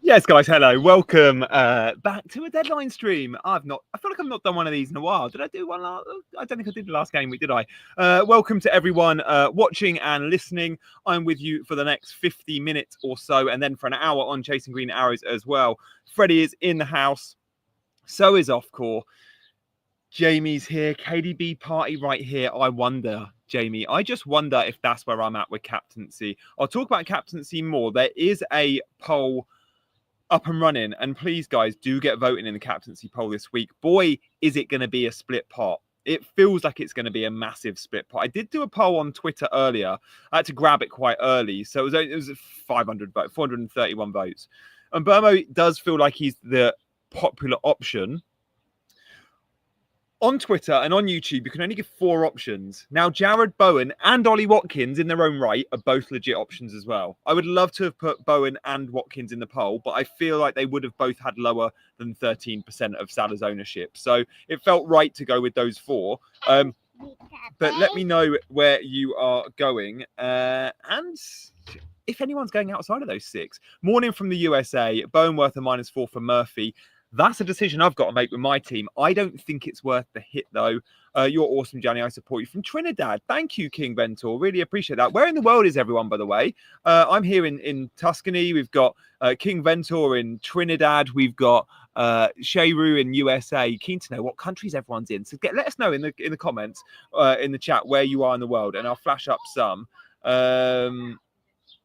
Yes, guys, hello. Welcome back to a deadline stream. I feel like I've not done one of these in a while. Did I do one last? I don't think I did the last game week, did I? Welcome to everyone watching and listening. I'm with you for the next 50 minutes or so, and then for an hour on Chasing Green Arrows as well. Freddie is in the house. So is Offcore. Jamie's here. KDB party right here. I wonder, Jamie, I just wonder if that's where I'm at with captaincy. I'll talk about captaincy more. There is a poll up and running, and please, guys, do get voting in the captaincy poll this week. Boy, is it going to be a split pot. It feels like it's going to be a massive split pot. I did do a poll on Twitter earlier. I had to grab it quite early, so it was 500 votes, 431 votes. And Burmo does feel like he's the popular option. On Twitter and on YouTube, you can only give 4 options. Now, Jared Bowen and Ollie Watkins, in their own right, are both legit options as well. I would love to have put Bowen and Watkins in the poll, but I feel like they would have both had lower than 13% of Salah's ownership. So it felt right to go with those 4. But let me know where you are going. And if anyone's going outside of those 6. Morning from the USA. Bowen worth a -4 for Murphy. That's a decision I've got to make with my team. I don't think it's worth the hit, though. You're awesome, Johnny. I support you from Trinidad. Thank you, King Ventor. Really appreciate that. Where in the world is everyone, by the way? I'm here in Tuscany. We've got King Ventor in Trinidad. We've got Shayru in USA. Keen to know what countries everyone's in. So let us know in the comments, in the chat, where you are in the world, and I'll flash up some.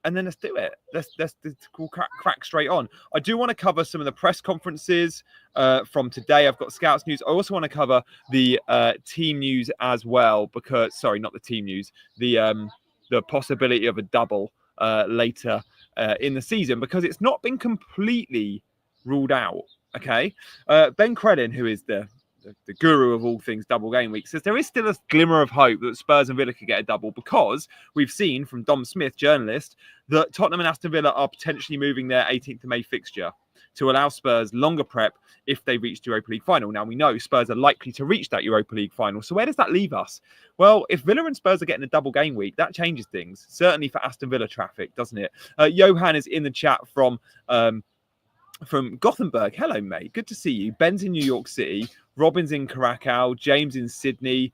And then let's do it. Let's crack straight on. I do want to cover some of the press conferences from today. I've got Scouts news. I also want to cover the team news as well, because sorry, not the team news. The possibility of a double later in the season, because it's not been completely ruled out. Okay, Ben Crellin, who is the guru of all things double game week, says there is still a glimmer of hope that Spurs and Villa could get a double, because we've seen from Dom Smith, journalist, that Tottenham and Aston Villa are potentially moving their 18th of May fixture to allow Spurs longer prep if they reach the Europa League final. Now, we know Spurs are likely to reach that Europa League final. So where does that leave us? Well, if Villa and Spurs are getting a double game week, that changes things, certainly for Aston Villa traffic, doesn't it? Johan is in the chat from Gothenburg. Hello, mate. Good to see you. Ben's in New York City. Robin's in Curacao. James in Sydney.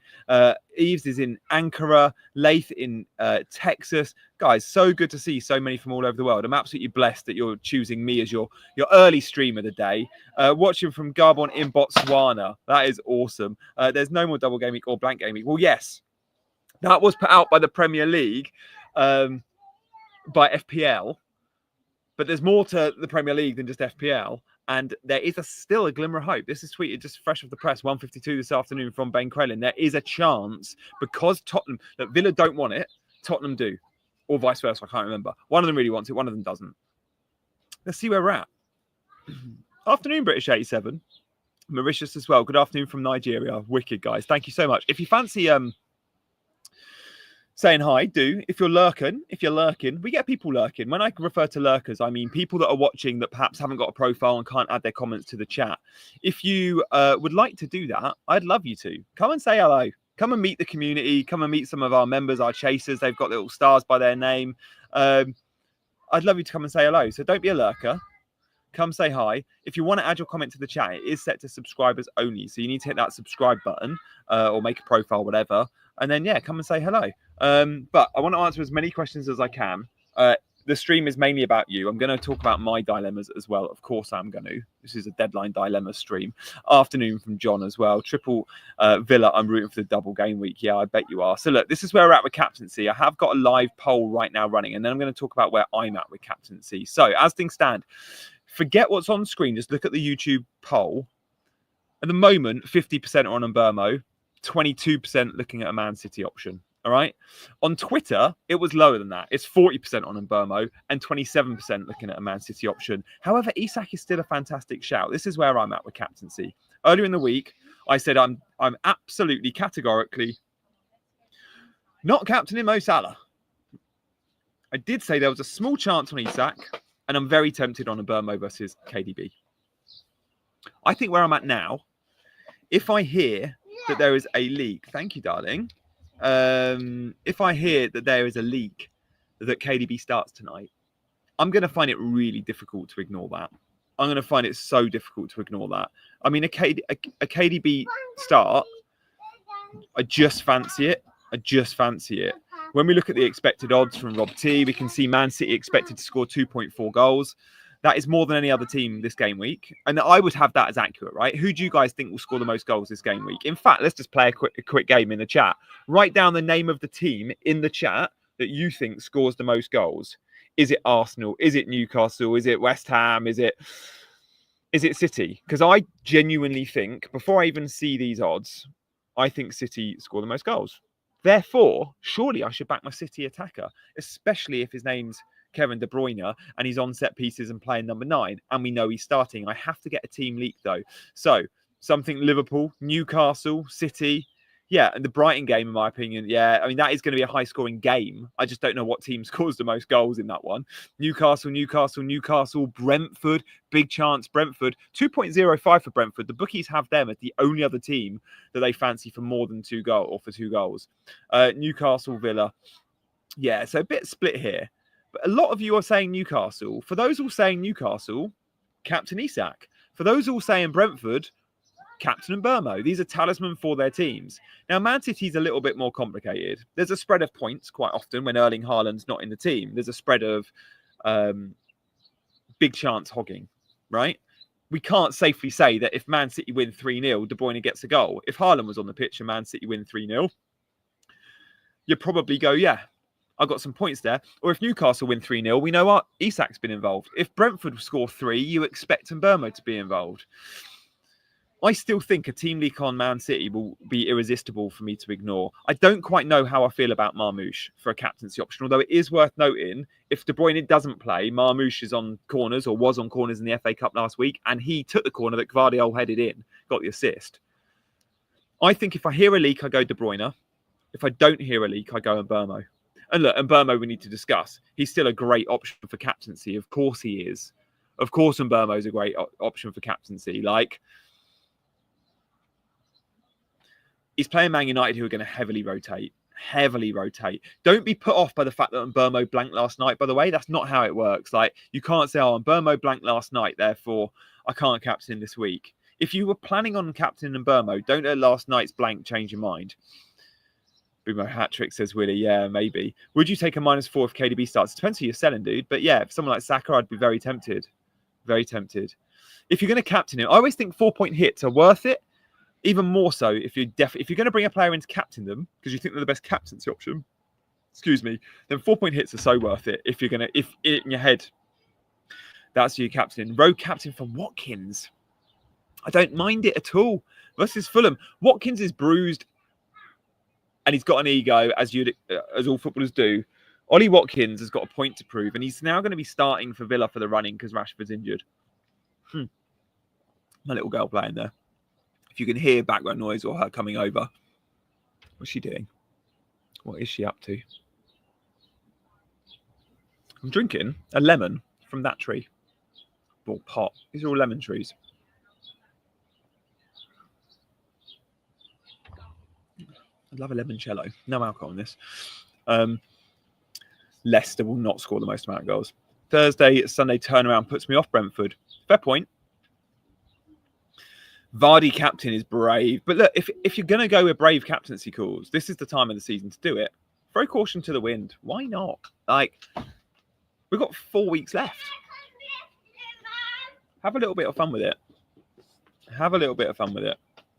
Eves is in Ankara. Laith in Texas. Guys, so good to see so many from all over the world. I'm absolutely blessed that you're choosing me as your early stream of the day. Watching from Gabon in Botswana. That is awesome. There's no more double game week or blank game week. Well, yes, that was put out by the Premier League, by FPL. But there's more to the Premier League than just FPL. And there is still a glimmer of hope. This is tweeted just fresh off the press, 1:52 this afternoon from Ben Crellin. There is a chance, because Tottenham, that Villa don't want it, Tottenham do. Or vice versa, I can't remember. One of them really wants it, one of them doesn't. Let's see where we're at. Afternoon, British 87. Mauritius as well. Good afternoon from Nigeria. Wicked, guys. Thank you so much. If you fancy saying hi, do. If you're lurking, we get people lurking. When I refer to lurkers, I mean people that are watching that perhaps haven't got a profile and can't add their comments to the chat. If you would like to do that, I'd love you to. Come and say hello. Come and meet the community. Come and meet some of our members, our chasers. They've got little stars by their name. I'd love you to come and say hello. So don't be a lurker. Come say hi. If you want to add your comment to the chat, it is set to subscribers only. So you need to hit that subscribe button or make a profile, whatever. And then, yeah, come and say hello. But I want to answer as many questions as I can. The stream is mainly about you. I'm going to talk about my dilemmas as well. Of course, I'm going to. This is a deadline dilemma stream. Afternoon from John as well. Triple Villa. I'm rooting for the double game week. Yeah, I bet you are. So look, this is where we're at with captaincy. I have got a live poll right now running, and then I'm going to talk about where I'm at with captaincy. So as things stand, forget what's on screen. Just look at the YouTube poll. At the moment, 50% are on Mbermo, 22% looking at a Man City option. All right. On Twitter, it was lower than that. It's 40% on Mbermo and 27% looking at a Man City option. However, Isak is still a fantastic shout. This is where I'm at with captaincy. Earlier in the week, I said I'm absolutely categorically not captaining Mo Salah. I did say there was a small chance on Isak, and I'm very tempted on Mbermo versus KDB. I think where I'm at now, if I hear that there is a leak, thank you, darling. If I hear that there is a leak that KDB starts tonight, I'm going to find it really difficult to ignore that. I'm going to find it so difficult to ignore that. I mean, a KDB start, I just fancy it. When we look at the expected odds from Rob T, we can see Man City expected to score 2.4 goals. That is more than any other team this game week. And I would have that as accurate, right? Who do you guys think will score the most goals this game week? In fact, let's just play a quick game in the chat. Write down the name of the team in the chat that you think scores the most goals. Is it Arsenal? Is it Newcastle? Is it West Ham? Is it City? Because I genuinely think, before I even see these odds, I think City score the most goals. Therefore, surely I should back my City attacker, especially if his name's Kevin De Bruyne and he's on set pieces and playing number 9, and we know he's starting. I have to get a team leak though. So something Liverpool, Newcastle, City. Yeah, and the Brighton game, in my opinion, yeah, I mean, that is going to be a high-scoring game. I just don't know what team scores the most goals in that one. Newcastle, Brentford, big chance, Brentford. 2.05 for Brentford. The bookies have them as the only other team that they fancy for more than 2 goals, or for 2 goals. Newcastle, Villa. Yeah, so a bit split here. But a lot of you are saying Newcastle. For those all saying Newcastle, Captain Isak. For those all saying Brentford, Captain Mbeumo. These are talisman for their teams. Now, Man City's a little bit more complicated. There's a spread of points quite often when Erling Haaland's not in the team. There's a spread of big chance hogging, right? We can't safely say that if Man City win 3-0, De Bruyne gets a goal. If Haaland was on the pitch and Man City win 3-0, you'd probably go, yeah, I got some points there. Or if Newcastle win 3-0, we know what? Isak's been involved. If Brentford score 3, you expect Mbeumo to be involved. I still think a team leak on Man City will be irresistible for me to ignore. I don't quite know how I feel about Marmoush for a captaincy option, although it is worth noting, if De Bruyne doesn't play, Marmoush is on corners, or was on corners in the FA Cup last week, and he took the corner that Gvardiol headed in, got the assist. I think if I hear a leak, I go De Bruyne. If I don't hear a leak, I go Mbeumo. And look, Mbeumo we need to discuss. He's still a great option for captaincy. Of course he is. Of course Mbeumo is a great option for captaincy. Like, he's playing Man United, who are going to heavily rotate. Don't be put off by the fact that Mbeumo blanked last night, by the way. That's not how it works. Like, you can't say, oh, Mbeumo blanked last night, therefore I can't captain this week. If you were planning on captaining Mbeumo, don't let last night's blank change your mind. Boomo hat-trick, says Willie. Yeah, maybe. Would you take a -4 if KDB starts? It depends who you're selling, dude. But yeah, if someone like Saka, I'd be very tempted. Very tempted. If you're going to captain him, I always think 4-point hits are worth it. Even more so if you're going to bring a player in to captain them because you think they're the best captaincy option, then 4-point hits are so worth it. If in your head, that's who you're captaining. Road captain for Watkins. I don't mind it at all. Versus Fulham. Watkins is bruised and he's got an ego, as all footballers do. Ollie Watkins has got a point to prove, and he's now going to be starting for Villa for the running because Rashford's injured. My little girl playing there. If you can hear background noise or her coming over, what's she doing? What is she up to? I'm drinking a lemon from that tree. Or pot. These are all lemon trees. I'd love a limoncello. No alcohol in this. Leicester will not score the most amount of goals. Sunday turnaround puts me off Brentford. Fair point. Vardy captain is brave. But look, if you're going to go with brave captaincy calls, this is the time of the season to do it. Throw caution to the wind. Why not? Like, we've got 4 weeks left. Have a little bit of fun with it.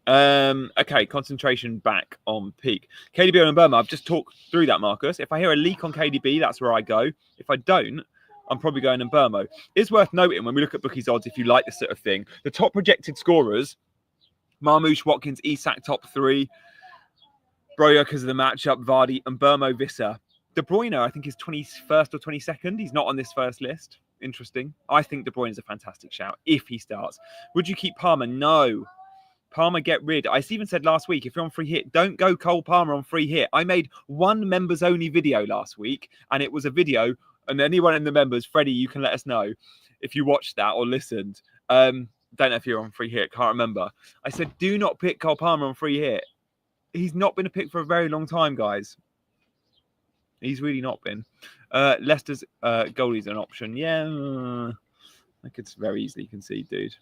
Okay, concentration back on peak. KDB and Mbeumo, I've just talked through that, Marcus. If I hear a leak on KDB, that's where I go. If I don't, I'm probably going Mbeumo. It's worth noting when we look at bookies odds, if you like this sort of thing, the top projected scorers, Marmoush, Watkins, Isak, top 3. Broja because of the matchup, Vardy, and Mbeumo, Visser. De Bruyne, I think, is 21st or 22nd. He's not on this first list. Interesting. I think De Bruyne is a fantastic shout if he starts. Would you keep Palmer? No. Palmer, get rid. I even said last week, if you're on free hit, don't go Cole Palmer on free hit. I made one members only video last week, and it was a video, and anyone in the members, Freddie, you can let us know if you watched that or listened. Don't know if you're on free hit, can't remember. I said, do not pick Cole Palmer on free hit. He's not been a pick for a very long time, guys. He's really not been. Leicester's goalie's an option. Yeah, I could very easily concede, dude.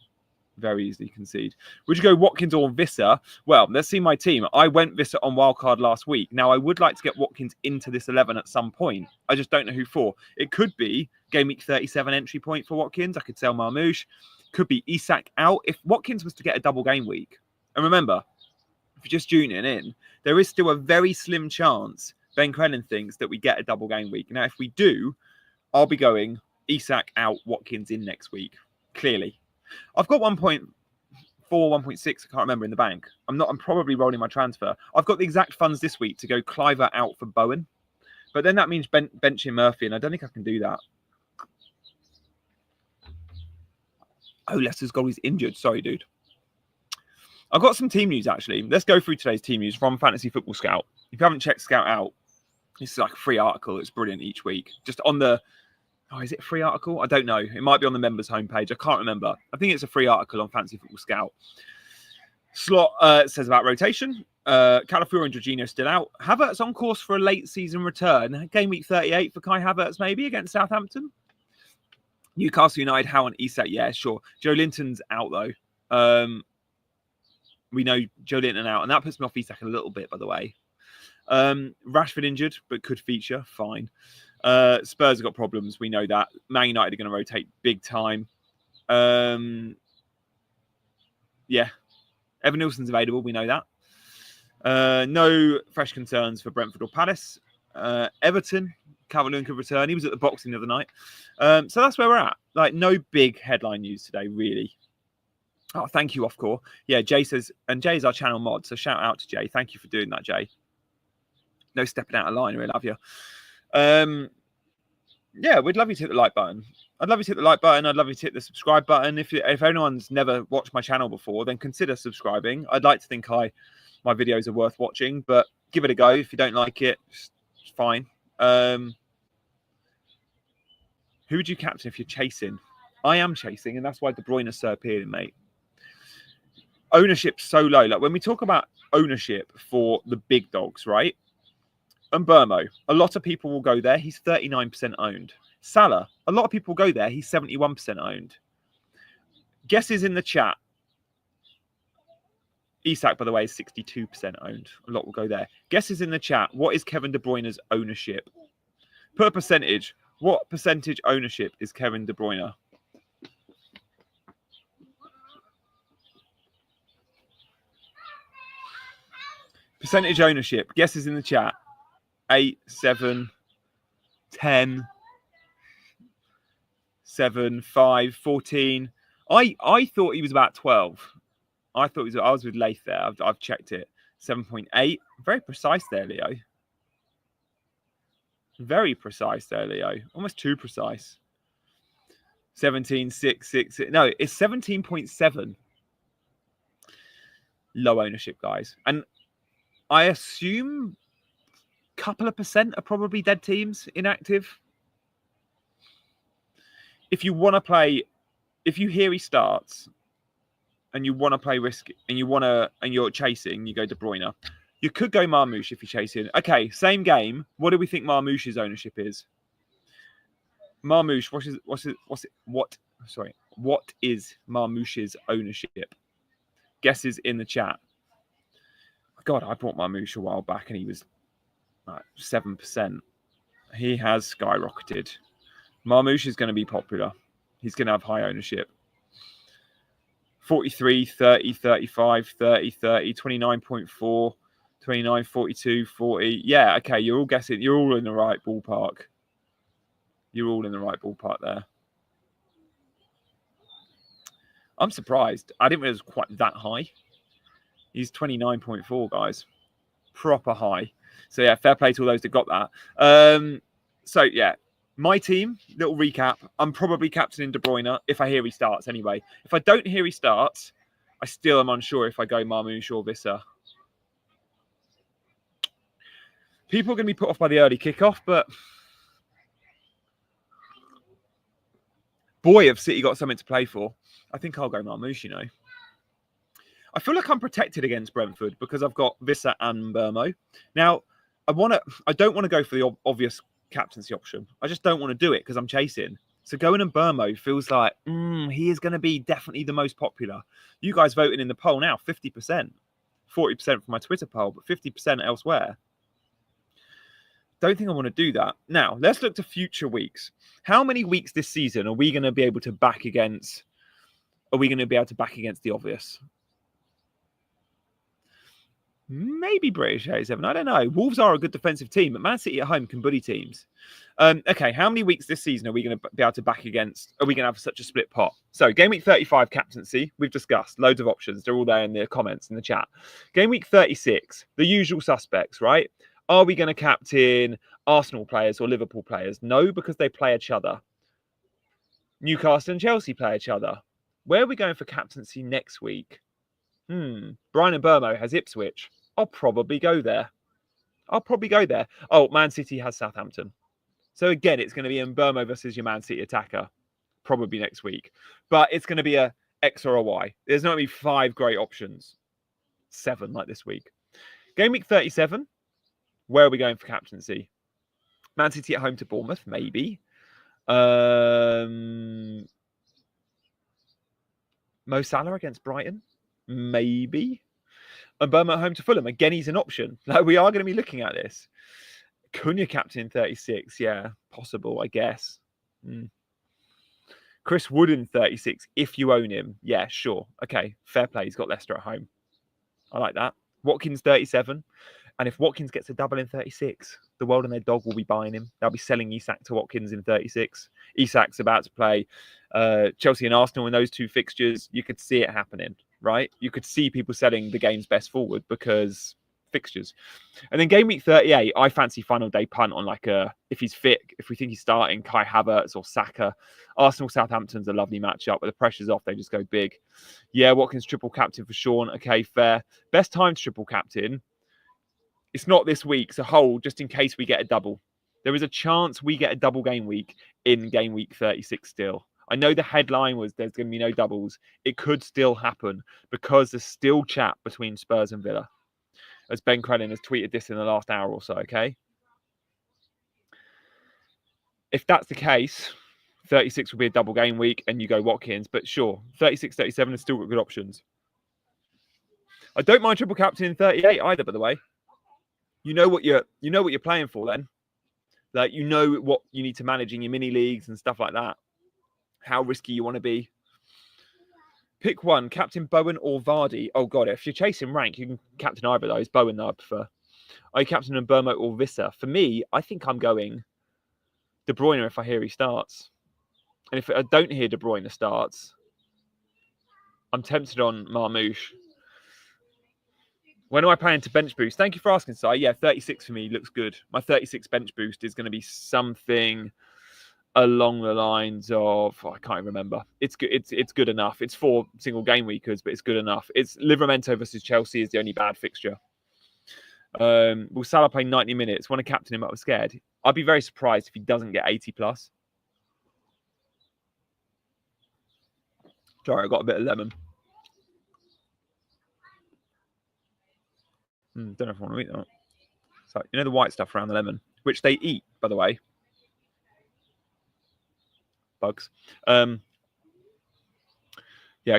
Very easily concede. Would you go Watkins or Visser? Well, let's see my team. I went Visser on wildcard last week. Now, I would like to get Watkins into this 11 at some point. I just don't know who for. It could be Gameweek 37 entry point for Watkins. I could sell Marmouche. Could be Isak out. If Watkins was to get a double game week, and remember, if you're just tuning in, there is still a very slim chance Ben Crellin thinks that we get a double game week. Now, if we do, I'll be going Isak out, Watkins in next week. Clearly. I've got 1.4, 1.6, I can't remember, in the bank. I'm probably rolling my transfer. I've got the exact funds this week to go Cliver out for Bowen. But then that means benching Murphy, and I don't think I can do that. Oh, Leicester's goalie's injured. Sorry, dude. I've got some team news, actually. Let's go through today's team news from Fantasy Football Scout. If you haven't checked Scout out, it's like a free article. It's brilliant each week. Just on the... Oh, is it a free article? I don't know. It might be on the members' homepage. I can't remember. I think it's a free article on Fantasy Football Scout. Slot says about rotation. Calafiori and Jorginho still out. Havertz on course for a late season return. Game week 38 for Kai Havertz, maybe, against Southampton. Newcastle United, Howe and Isak. Yeah, sure. Joe Linton's out, though. We know Joe Linton out, and that puts me off Isak a little bit, by the way. Rashford injured, but could feature. Fine. Spurs have got problems. We know that. Man United are going to rotate big time. Yeah. Evan Nilsson's available. We know that. No fresh concerns for Brentford or Palace. Everton, Calvert-Lewin could return. He was at the boxing the other night. So that's where we're at. Like, no big headline news today, really. Oh, thank you, Offcore. Yeah, Jay says, and Jay's our channel mod, so shout out to Jay. Thank you for doing that, Jay. No stepping out of line, we love you. Yeah, we'd love you to hit the like button. I'd love you to hit the like button. I'd love you to hit the subscribe button. If anyone's never watched my channel before, then consider subscribing. I'd like to think my videos are worth watching, but give it a go. If you don't like it, it's fine. Who would you captain if you're chasing? I am chasing, and that's why De Bruyne is so appealing, mate. Ownership's so low. Like, when we talk about ownership for the big dogs, right? And Burmo, a lot of people will go there. He's 39% owned. Salah, a lot of people go there. He's 71% owned. Guesses in the chat. Isak, by the way, is 62% owned. A lot will go there. Guesses in the chat. What is Kevin De Bruyne's ownership? Put a percentage. What percentage ownership is Kevin De Bruyne? Percentage ownership. Guesses in the chat. 8, 7, 10, 7, 5, 14. I thought he was about 12. I was with Lath there. I've checked it. 7.8. Very precise there, Leo. Very precise there, Leo. Almost too precise. 17, 6, 6. No, it's 17.7. Low ownership, guys. And I assume a couple of percent are probably dead teams, inactive. If you want to play, if you hear he starts and you want to play risk and you're chasing, you go De Bruyne. You could go Marmouche if you're chasing. Okay, same game. What do we think Marmouche's ownership is? Marmouche, what is Marmouche's ownership? Guesses in the chat. God, I bought Marmouche a while back and he was 7%. He has skyrocketed. Marmouche is going to be popular. He's going to have high ownership. 43, 30, 35, 30, 30, 29.4, 29, 42, 40. Yeah, okay, you're all guessing. You're all in the right ballpark. You're all in the right ballpark there. I'm surprised. I didn't realize it was quite that high. He's 29.4, guys. Proper high. So, yeah, fair play to all those that got that. So, yeah, my team, little recap. I'm probably captaining De Bruyne if I hear he starts anyway. If I don't hear he starts, I still am unsure if I go Marmouche or Visser. People are going to be put off by the early kickoff, but boy, have City got something to play for. I think I'll go Marmouche, you know. I feel like I'm protected against Brentford because I've got Visser and Burmo. Now, I don't want to go for the obvious captaincy option. I just don't want to do it because I'm chasing. So going in Burmo feels like he is going to be definitely the most popular. You guys voting in the poll now, 50%. 40% for my Twitter poll, but 50% elsewhere. Don't think I want to do that. Now, let's look to future weeks. How many weeks this season are we going to be able to back against? Are we going to be able to back against the obvious? Maybe British 87. I don't know. Wolves are a good defensive team, but Man City at home can bully teams. Okay, how many weeks this season are we going to be able to back against? Are we going to have such a split pot? So, Game Week 35 captaincy, we've discussed. Loads of options. They're all there in the comments in the chat. Game Week 36, the usual suspects, right? Are we going to captain Arsenal players or Liverpool players? No, because they play each other. Newcastle and Chelsea play each other. Where are we going for captaincy next week? Brian and Burmo has Ipswich. I'll probably go there. Oh, Man City has Southampton. So again, it's going to be Burmo versus your Man City attacker, probably next week. But it's going to be a X or a Y. There's not going to be 5 great options. 7 like this week. Game Week 37. Where are we going for captaincy? Man City at home to Bournemouth, maybe. Mo Salah against Brighton, maybe. And Burma at home to Fulham. Again, he's an option. Like, we are going to be looking at this. Cunha captain 36. Yeah, possible, I guess. Chris Wooden 36. If you own him. Yeah, sure. Okay, fair play. He's got Leicester at home. I like that. Watkins 37. And if Watkins gets a double in 36, the world and their dog will be buying him. They'll be selling Isak to Watkins in 36. Isak's about to play Chelsea and Arsenal in those 2 fixtures. You could see it happening, right? You could see people selling the game's best forward because fixtures. And then game week 38, I fancy final day punt on if he's fit, if we think he's starting, Kai Havertz or Saka. Arsenal Southampton's a lovely matchup, but the pressure's off. They just go big. Yeah, Watkins triple captain for Sean. Okay, fair. Best time to triple captain. It's not this week, so hold just in case we get a double. There is a chance we get a double game week in game week 36 still. I know the headline was there's going to be no doubles. It could still happen because there's still chat between Spurs and Villa. As Ben Crellin has tweeted this in the last hour or so, okay? If that's the case, 36 will be a double game week and you go Watkins. But sure, 36, 37 has still got good options. I don't mind triple captain in 38 either, by the way. You know what you're playing for then. Like, you know what you need to manage in your mini leagues and stuff like that. How risky you want to be. Pick one, Captain Bowen or Vardy. Oh god, if you're chasing rank, you can captain either of those. Bowen, though, I prefer. Are you captain Burmo or Visser? For me, I think I'm going De Bruyne if I hear he starts. And if I don't hear De Bruyne starts, I'm tempted on Marmouche. When am I playing to bench boost? Thank you for asking, Si. Yeah, 36 for me looks good. My 36 bench boost is going to be something along the lines of I can't remember. It's good. It's good enough. It's 4 single game weekers, but it's good enough. It's Livramento versus Chelsea is the only bad fixture. Will Salah play 90 minutes? Want to captain him? I was scared. I'd be very surprised if he doesn't get 80 plus. Sorry, I got a bit of lemon. Don't know if I want to eat that. So, you know the white stuff around the lemon, which they eat, by the way. Bugs. Yeah,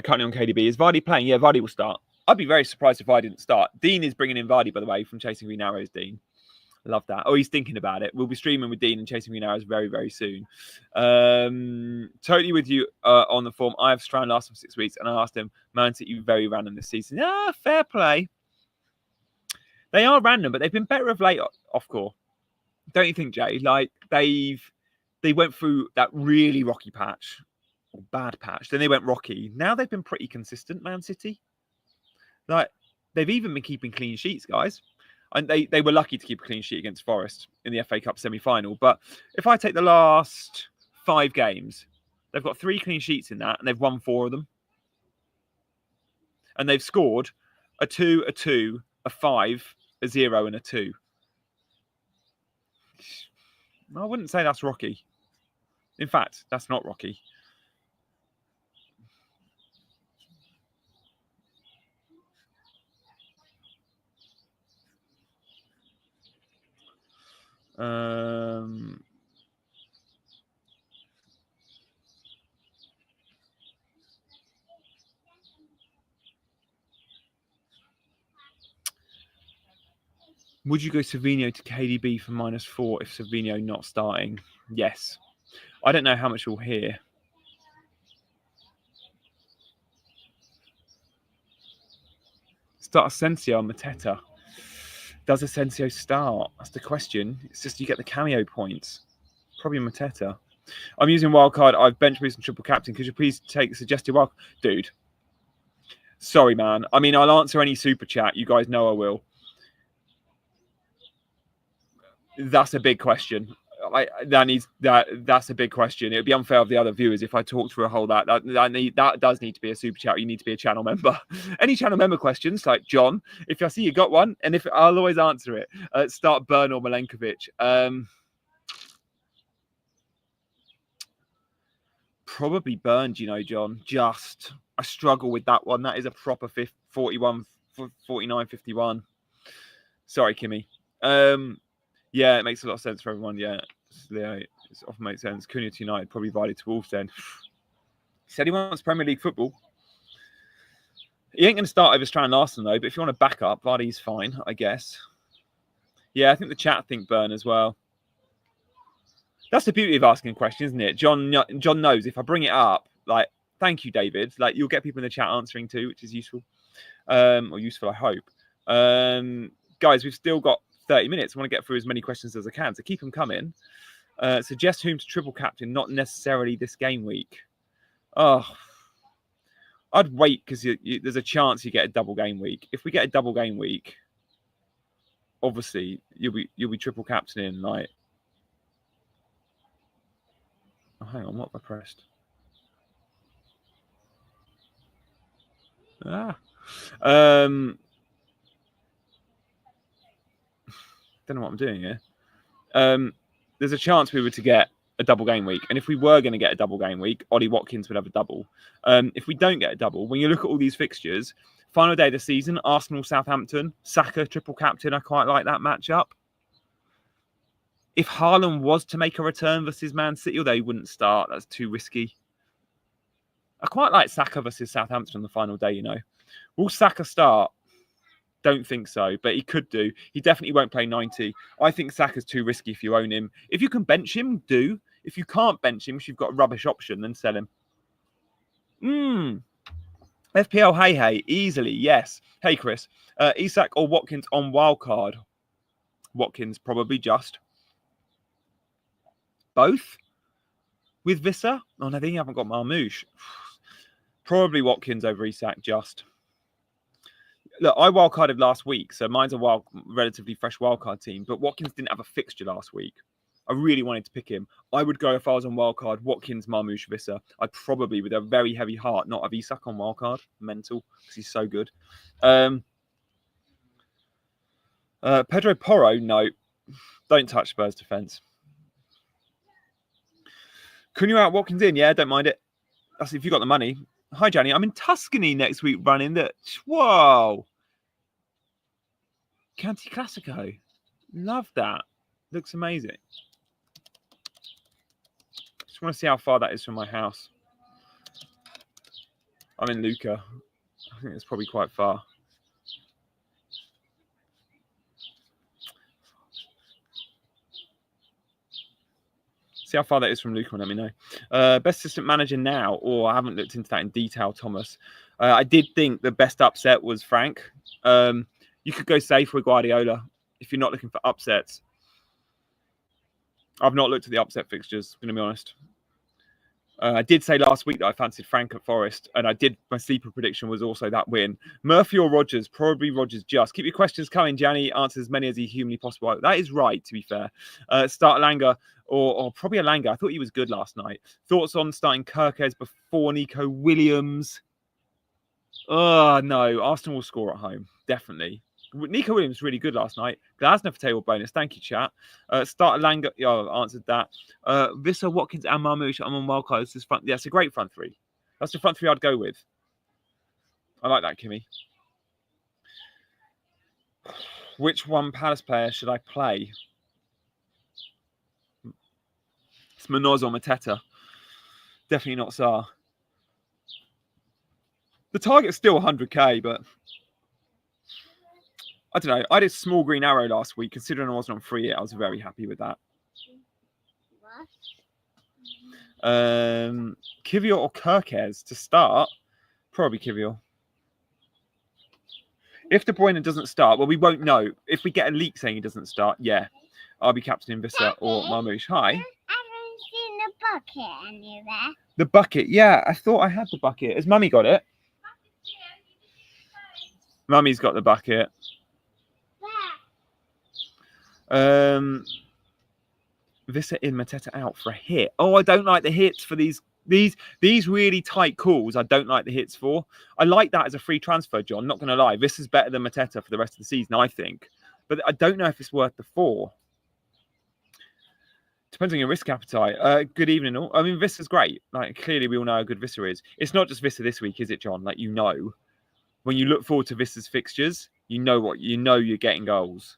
currently on KDB. Is Vardy playing? Yeah, Vardy will start. I'd be very surprised if I didn't start. Dean is bringing in Vardy, by the way, from Chasing Green Arrows, Dean. Love that. Oh, he's thinking about it. We'll be streaming with Dean and Chasing Green Arrows very, very soon. Totally with you on the form. I have Strand last for 6 weeks, and I asked him, Man City very random this season. Yeah, fair play. They are random, but they've been better of late off core. Don't you think, Jay? Like, they went through that really rocky patch, or bad patch. Then they went rocky. Now they've been pretty consistent, Man City. Like, they've even been keeping clean sheets, guys. And they were lucky to keep a clean sheet against Forest in the FA Cup semi-final. But if I take the last 5 games, they've got 3 clean sheets in that, and they've won 4 of them. And they've scored a 2, a 2, a 5, a 0, and a 2. I wouldn't say that's rocky. In fact, that's not rocky. Would you go Savinho to KDB for -4 if Savinho not starting? Yes. I don't know how much we'll hear. Start Asensio on Mateta. Does Asensio start? That's the question. It's just you get the cameo points. Probably Mateta. I'm using wildcard. I've bench boosted and triple captain. Could you please take suggested wild? Dude. Sorry, man. I mean, I'll answer any super chat. You guys know I will. That's a big question. That's a big question. It would be unfair of the other viewers if I talked through a whole that does need to be a super chat. You need to be a channel member. Any channel member questions, like John, if I see you got one, and if I'll always answer it. Start Burn or Milenkovic. Probably Burned, John. I struggle with that one. That is a proper 41, 49, 51. Sorry, Kimmy. Yeah, it makes a lot of sense for everyone. Yeah, it often makes sense. Cunha to United, probably Vardy to Wolves then. He said he wants Premier League football. He ain't going to start over Strand Larson, though, but if you want to back up, Vardy's fine, I guess. Yeah, I think the chat think Burn as well. That's the beauty of asking questions, isn't it? John knows if I bring it up, like, thank you, David. Like, you'll get people in the chat answering too, which is useful. Or useful, I hope. Guys, we've still got 30 minutes. I want to get through as many questions as I can, so keep them coming. Suggest whom to triple captain, not necessarily this game week. Oh, I'd wait because there's a chance you get a double game week. If we get a double game week, obviously you'll be triple captaining. Like, oh, hang on, what have I pressed? Don't know what I'm doing here. There's a chance we were to get a double game week. And if we were going to get a double game week, Ollie Watkins would have a double. If we don't get a double, when you look at all these fixtures, final day of the season, Arsenal, Southampton, Saka, triple captain. I quite like that matchup. If Haaland was to make a return versus Man City, although he wouldn't start, that's too risky. I quite like Saka versus Southampton on the final day, Will Saka start? Don't think so, but he could do. He definitely won't play 90. I think Saka's too risky if you own him. If you can bench him, do. If you can't bench him, if you've got a rubbish option, then sell him. FPL, hey, easily, yes. Hey, Chris. Isak or Watkins on wildcard? Watkins, probably just. Both? With Visser? Oh, no, they haven't got Marmouche. Probably Watkins over Isak, just. Look, I wildcarded last week, so mine's a relatively fresh wildcard team, but Watkins didn't have a fixture last week. I really wanted to pick him. I would go, if I was on wildcard, Watkins, Marmouche, Visser. I'd probably, with a very heavy heart, not have Isak on wildcard. Mental, because he's so good. Pedro Porro, no. Don't touch Spurs defence. Can you out Watkins in? Yeah, don't mind it. That's if you got the money. Hi, Johnny. I'm in Tuscany next week running that. Whoa. Canti Classico. Love that. Looks amazing. Just want to see how far that is from my house. I'm in Lucca. I think it's probably quite far. See how far that is from Luca and let me know. Best assistant manager now, I haven't looked into that in detail, Thomas. I did think the best upset was Frank. You could go safe with Guardiola if you're not looking for upsets. I've not looked at the upset fixtures, going to be honest. I did say last week that I fancied Frank at Forest, and my sleeper prediction was also that win. Murphy or Rodgers? Probably Rodgers just. Keep your questions coming, Gianni. Answer as many as he humanly possible. That is right, to be fair. Start Langer or probably a Langer. I thought he was good last night. Thoughts on starting Kirkes before Nico Williams? Oh, no. Arsenal will score at home. Definitely. Nico Williams really good last night. Glasner for table bonus. Thank you, chat. Start Langer. Yeah, I answered that. Visser, Watkins, and Marmouche. I'm on wildcard. Yeah, it's a great front three. That's the front three I'd go with. I like that, Kimmy. Which one Palace player should I play? It's Munoz or Mateta. Definitely not Sarr. The target's still 100k, but I don't know. I did small green arrow last week. Considering I wasn't on free hit, I was very happy with that. Kivior or Kirkes to start? Probably Kivior. If De Bruyne doesn't start, well, we won't know. If we get a leak saying he doesn't start, yeah, I'll be captaining Vissa or Marmoush. Hi. I haven't seen the bucket anywhere. The bucket, yeah. I thought I had the bucket. Has Mummy got it? Mummy's got the bucket. Vissa in, Mateta out for a hit. Oh, I don't like the hits for these really tight calls. I don't like the hits for. I like that as a free transfer, John. Not going to lie. Vissa's better than Mateta for the rest of the season, I think. But I don't know if it's worth the 4. Depends on your risk appetite. Good evening, all. I mean, Vissa's great. Like, clearly, we all know how good Vissa is. It's not just Vissa this week, is it, John? Like, you know. When you look forward to Vissa's fixtures, you know you're getting goals.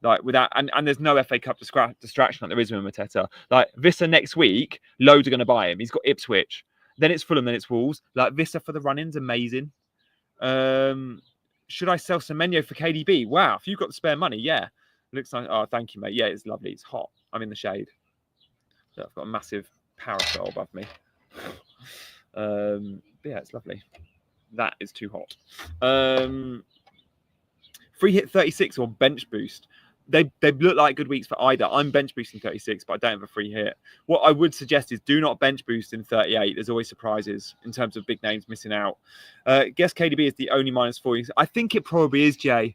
Like without and there's no FA Cup distraction like there is with Mateta. Like Vissa next week, loads are going to buy him. He's got Ipswich, then it's Fulham, then it's Wolves. Like Vissa for the run-ins, amazing. Should I sell Semenyo for KDB? Wow, if you've got the spare money, yeah. Looks like thank you, mate. Yeah, it's lovely. It's hot. I'm in the shade. So I've got a massive parasol above me. Yeah, it's lovely. That is too hot. Free hit 36 or bench boost. They look like good weeks for either. I'm bench boosting 36, but I don't have a free hit. What I would suggest is do not bench boost in 38. There's always surprises in terms of big names missing out. Guess KDB is the only -4. I think it probably is, Jay.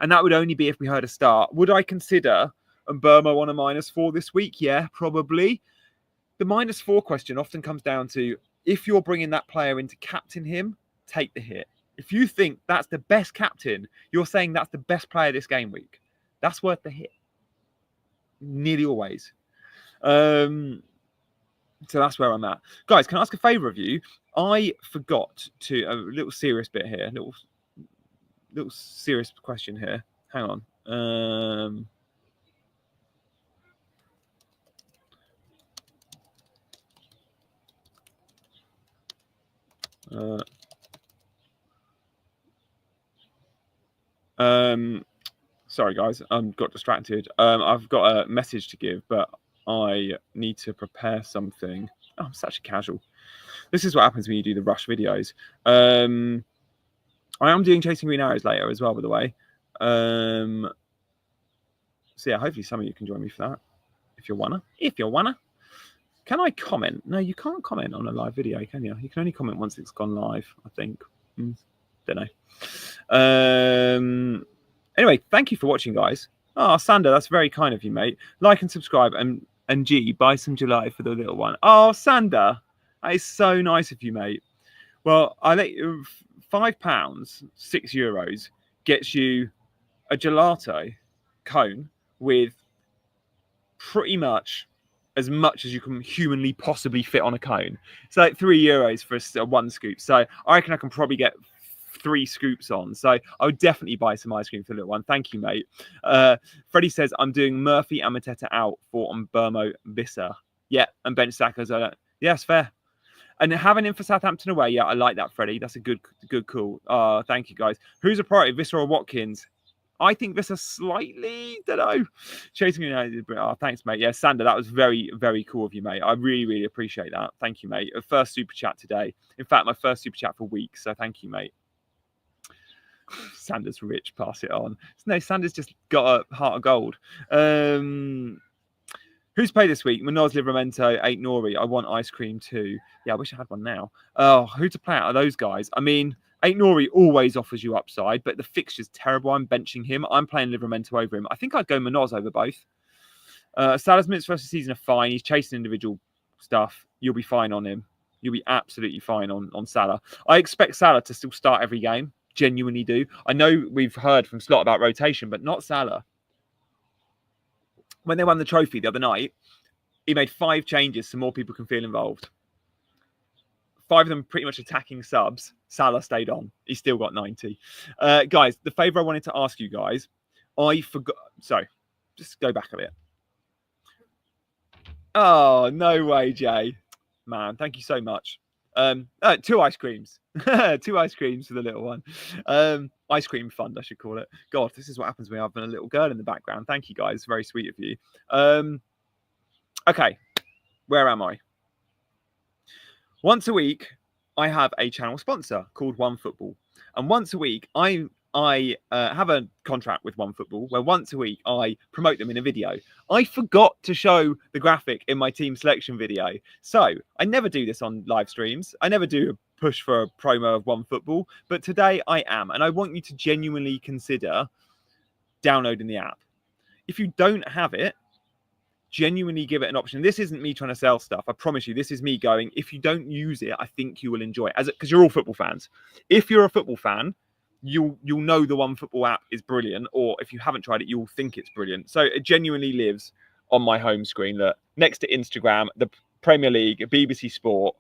And that would only be if we heard a start. Would I consider Burmo on a -4 this week? Yeah, probably. The -4 question often comes down to if you're bringing that player in to captain him, take the hit. If you think that's the best captain, you're saying that's the best player this game week. That's worth the hit. Nearly always. So that's where I'm at. Guys, can I ask a favour of you? I forgot to, a little serious bit here, little serious question here. Hang on. Sorry, guys, I got distracted. I've got a message to give, but I need to prepare something. Oh, I'm such a casual. This is what happens when you do the rush videos. I am doing Chasing Green Arrows later as well, by the way. So yeah, hopefully some of you can join me for that. If you wanna. Can I comment? No, you can't comment on a live video, can you? You can only comment once it's gone live, I think. Don't know. Anyway, thank you for watching, guys. Oh, Sander, that's very kind of you, mate. Like and subscribe, and G, buy some July for the little one. Oh, Sander, that is so nice of you, mate. Well, I let you £5, €6 gets you a gelato cone with pretty much as you can humanly possibly fit on a cone. It's like €3 for a 1 scoop. So I reckon I can probably get 3 scoops on. So I would definitely buy some ice cream for the little one. Thank you, mate. Freddie says, I'm doing Murphy and Mateta out for on Burmo Vissa. Yeah, and bench Saka's. Yeah, it's fair. And having him for Southampton away, yeah, I like that, Freddie. That's a good call. Thank you, guys. Who's a priority, Vissa or Watkins? I think Vissa slightly, don't know. Chasing United. Thanks, mate. Yeah, Sander, that was very, very cool of you, mate. I really, really appreciate that. Thank you, mate. First super chat today. In fact, my first super chat for weeks. So thank you, mate. Sander's rich. Pass it on. No, Sander's just got a heart of gold. Who's played this week? Munoz, Livramento, 8 Nori. I want ice cream too. Yeah, I wish I had one now. Oh, who to play out of those guys? I mean, 8 Nori always offers you upside, but the fixture's terrible. I'm benching him. I'm playing Livramento over him. I think I'd go Munoz over both. Salah's minutes for the season are fine. He's chasing individual stuff. You'll be fine on him. You'll be absolutely fine on Salah. I expect Salah to still start every game. Genuinely do. I know we've heard from Slot about rotation, but not Salah. When they won the trophy the other night, he made 5 changes so more people can feel involved. 5 of them pretty much attacking subs. Salah stayed on. He still got 90. Guys, the favour I wanted to ask you guys, I forgot. So, just go back a bit. Oh, no way, Jay. Man, thank you so much. 2 ice creams. 2 ice creams for the little one. Ice cream fund, I should call it. God, this is what happens when I have a little girl in the background. Thank you, guys. Very sweet of you. Okay, where am I? Once a week, I have a channel sponsor called OneFootball. And once a week, I have a contract with OneFootball where once a week I promote them in a video. I forgot to show the graphic in my team selection video. So I never do this on live streams. I never do a push for a promo of OneFootball. But today I am. And I want you to genuinely consider downloading the app. If you don't have it, genuinely give it an option. This isn't me trying to sell stuff. I promise you, this is me going, if you don't use it, I think you will enjoy it. Because you're all football fans. If you're a football fan, you'll know the OneFootball app is brilliant, or if you haven't tried it, you'll think it's brilliant. So it genuinely lives on my home screen. Look, next to Instagram, the Premier League, BBC Sport.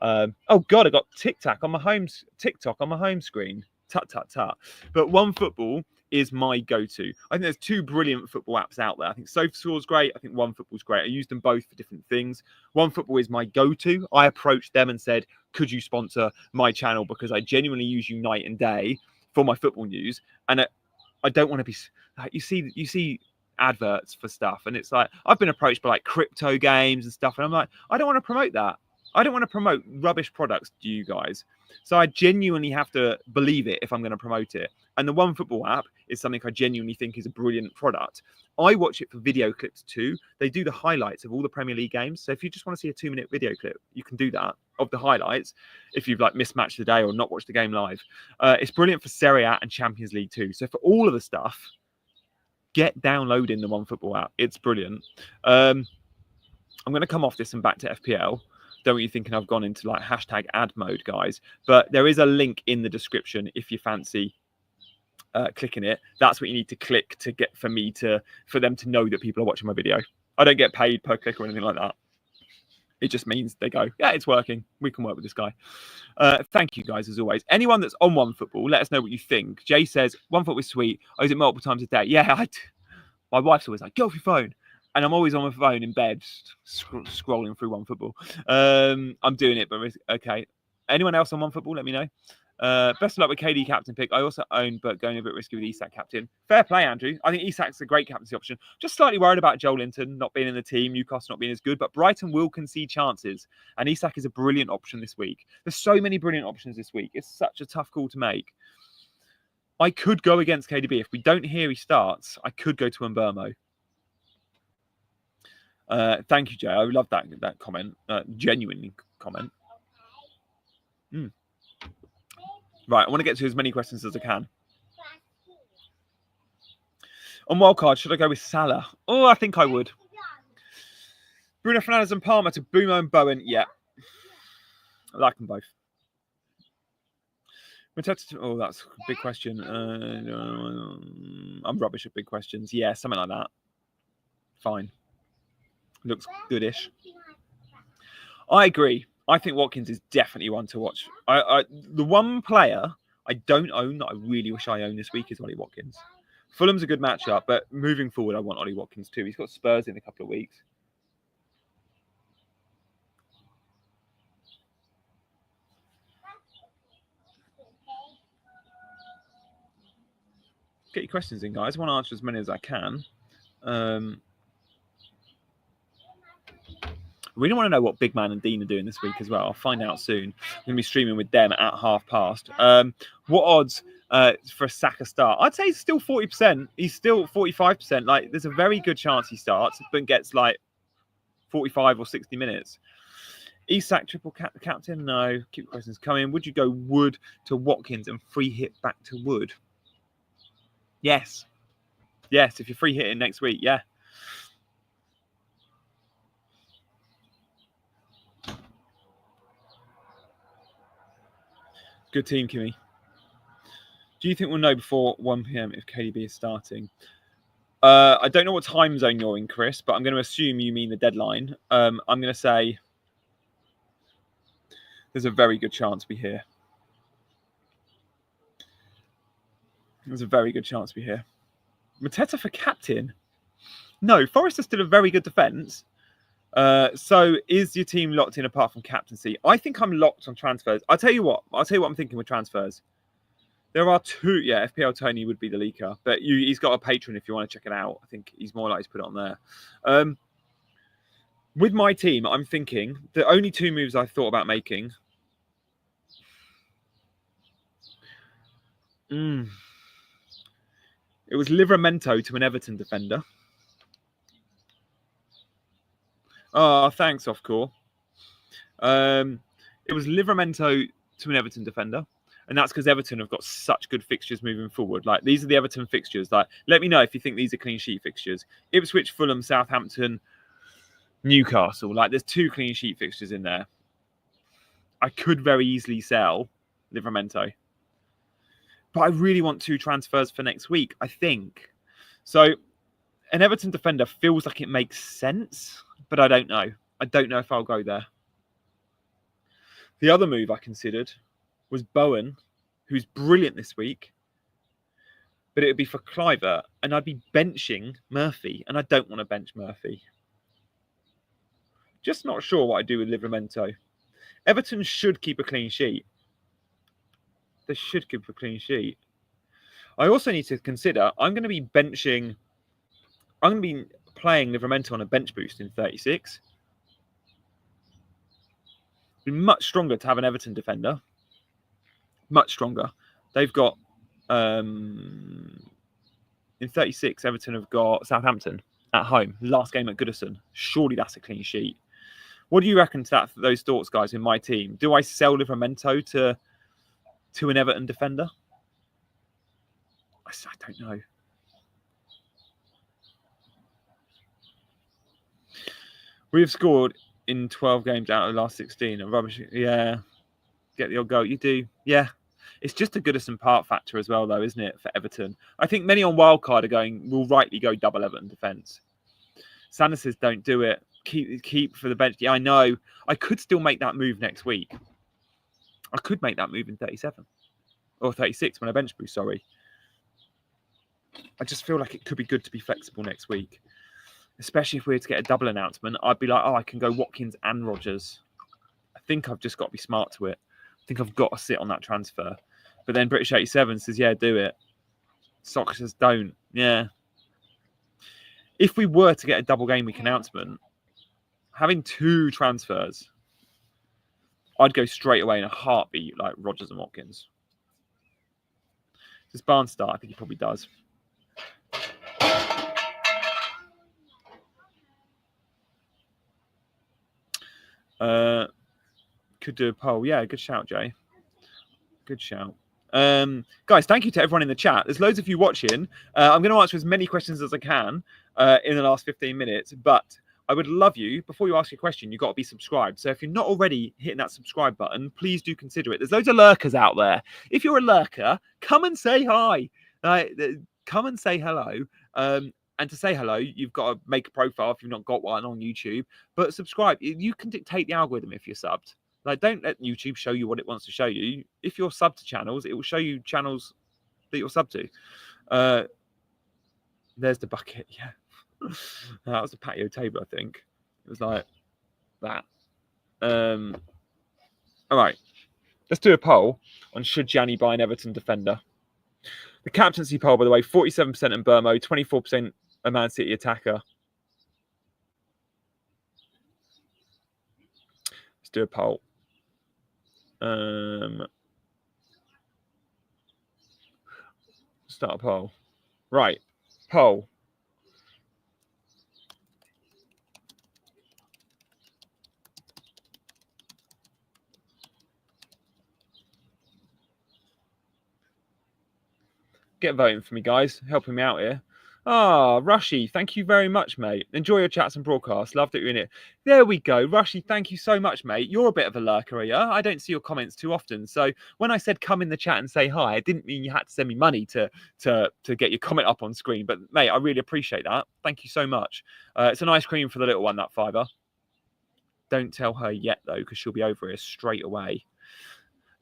Oh God, I got TikTok on my home screen. Tut tut tut. But OneFootball is my go-to. I think there's 2 brilliant football apps out there. I think SofaScore's great. I think OneFootball's great. I use them both for different things. OneFootball is my go-to. I approached them and said, could you sponsor my channel? Because I genuinely use you night and day for my football news. And I don't want to be like, you see adverts for stuff. And it's like, I've been approached by like crypto games and stuff. And I'm like, I don't want to promote that. I don't want to promote rubbish products to you guys. So I genuinely have to believe it if I'm going to promote it. And the OneFootball app is something I genuinely think is a brilliant product. I watch it for video clips too. They do the highlights of all the Premier League games. So if you just want to see a 2-minute video clip, you can do that of the highlights if you've like mismatched the day or not watched the game live. It's brilliant for Serie A and Champions League too. So for all of the stuff, get downloading the OneFootball app. It's brilliant. I'm going to come off this and back to FPL. Don't want you thinking I've gone into like hashtag ad mode, guys. But there is a link in the description if you fancy clicking it. That's what you need to click to get for them to know that people are watching my video. I don't get paid per click or anything like that. It just means they go, yeah, it's working. We can work with this guy. Thank you, guys, as always. Anyone that's on OneFootball, let us know what you think. Jay says, OneFootball is sweet. I use it multiple times a day. Yeah, my wife's always like, get off your phone. And I'm always on my phone in bed, scrolling through OneFootball. I'm doing it, but okay. Anyone else on OneFootball, let me know. Best of luck with KD captain pick. I also own, but going a bit risky with Isak captain. Fair play, Andrew. I think Isak's a great captaincy option. Just slightly worried about Joe Linton not being in the team, Newcastle not being as good, but Brighton will concede chances. And Isak is a brilliant option this week. There's so many brilliant options this week. It's such a tough call to make. I could go against KDB. If we don't hear he starts, I could go to Mbermo. Thank you, Jay. I love that comment. Genuinely comment. Right, I want to get to as many questions as I can. On wildcard, should I go with Salah? Oh, I think I would. Bruno Fernandes and Palmer to Boomo and Bowen. Yeah. I like them both. Oh, that's a big question. I'm rubbish at big questions. Yeah, something like that. Fine. Looks goodish. I agree. I think Watkins is definitely one to watch. The one player I don't own that I really wish I owned this week is Ollie Watkins. Fulham's a good matchup, but moving forward, I want Ollie Watkins too. He's got Spurs in a couple of weeks. Get your questions in, guys. I want to answer as many as I can. I really want to know what Big Man and Dean are doing this week as well. I'll find out soon. I'm going to be streaming with them at past. What odds for a Saka start? I'd say he's still 40%. He's still 45%. Like, there's a very good chance he starts, but gets like 45 or 60 minutes. Isak triple captain? No. Keep the questions coming. Would you go Wood to Watkins and free hit back to Wood? Yes. Yes, if you're free hitting next week, yeah. Good team, Kimmy. Do you think we'll know before 1 p.m. if KDB is starting? I don't know what time zone you're in, Chris, but I'm going to assume you mean the deadline. I'm going to say there's a very good chance we're here. There's a very good chance we're here. Mateta for captain? No, Forest is still a very good defence. So is your team locked in apart from captaincy? I think I'm locked on transfers. I'll tell you what I'm thinking with transfers. There are two. Yeah, FPL Tony would be the leaker, but he's got a patron if you want to check it out. I think he's more likely to put it on there. With my team, I'm thinking the only two moves I thought about making. It was Livramento to an Everton defender. Oh, thanks, Offcore. It was Livramento to an Everton defender. And that's because Everton have got such good fixtures moving forward. Like, these are the Everton fixtures. Like, let me know if you think these are clean sheet fixtures. Ipswich, Fulham, Southampton, Newcastle. Like, there's 2 clean sheet fixtures in there. I could very easily sell Livramento. But I really want 2 transfers for next week, I think. So, an Everton defender feels like it makes sense, but I don't know. I don't know if I'll go there. The other move I considered was Bowen, who's brilliant this week, but it would be for Cliver, and I'd be benching Murphy, and I don't want to bench Murphy. Just not sure what I do with Livramento. Everton should keep a clean sheet. They should keep a clean sheet. I also need to consider I'm going to be playing Livramento on a bench boost in 36. It'd be much stronger to have an Everton defender. Much stronger. They've got in 36, Everton have got Southampton at home. Last game at Goodison. Surely that's a clean sheet. What do you reckon to those thoughts, guys, in my team? Do I sell Livramento to an Everton defender? I don't know. We've scored in 12 games out of the last 16. Rubbish. Yeah. Get the odd goal. You do. Yeah. It's just a Goodison Park factor as well, though, isn't it, for Everton? I think many on wildcard will rightly go double Everton defence. Sanders says don't do it. Keep for the bench. Yeah, I know. I could still make that move next week. I could make that move in 37. Or 36 when I bench boost, sorry. I just feel like it could be good to be flexible next week. Especially if we were to get a double announcement, I'd be like, I can go Watkins and Rodgers. I think I've just got to be smart to it. I think I've got to sit on that transfer. But then British 87 says, yeah, do it. Soccer says, don't. Yeah. If we were to get a double game week announcement, having 2 transfers, I'd go straight away in a heartbeat like Rodgers and Watkins. Does Barnes start? I think he probably does. Could do a poll. Yeah, good shout, Jay. Good shout. Guys, thank you to everyone in the chat. There's loads of you watching. I'm going to answer as many questions as I can in the last 15 minutes, but I would love you, before you ask your question, you've got to be subscribed. So if you're not already hitting that subscribe button, please do consider it. There's loads of lurkers out there. If you're a lurker, come and say hi. Come and say hello. And to say hello, you've got to make a profile if you've not got one on YouTube. But subscribe. You can dictate the algorithm if you're subbed. Like, don't let YouTube show you what it wants to show you. If you're subbed to channels, it will show you channels that you're subbed to. There's the bucket. Yeah. That was the patio table, I think. It was like that. All right. Let's do a poll on should Gianni buy an Everton defender. The captaincy poll, by the way, 47% in Burmo, 24% a Man City attacker. Let's do a poll. Start a poll. Right. Poll. Get voting for me, guys. Helping me out here. Rushy, thank you very much, mate. Enjoy your chats and broadcasts. Love that you're in it. There we go. Rushy, thank you so much, mate. You're a bit of a lurker, yeah? I don't see your comments too often. So when I said come in the chat and say hi, it didn't mean you had to send me money to get your comment up on screen. But, mate, I really appreciate that. Thank you so much. It's an ice cream for the little one, that £5. Don't tell her yet, though, because she'll be over here straight away.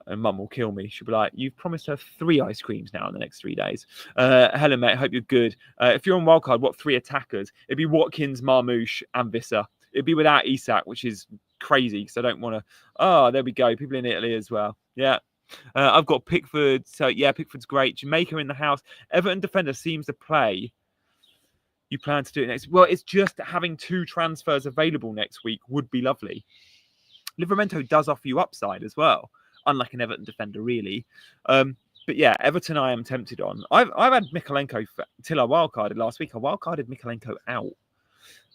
And Mum will kill me. She'll be like, you've promised her 3 ice creams now in the next 3 days. Helen, mate, hope you're good. If you're on wildcard, what 3 attackers? It'd be Watkins, Marmouche, and Visser. It'd be without Isak, which is crazy because I don't want to. Oh, there we go. People in Italy as well. Yeah. I've got Pickford. So, yeah, Pickford's great. Jamaica in the house. Everton defender seems to play. You plan to do it next? Well, it's just having 2 transfers available next week would be lovely. Livramento does offer you upside as well, unlike an Everton defender, really. But yeah, Everton I am tempted on. I've had Mikalenko till I wildcarded last week. I wildcarded Mikalenko out.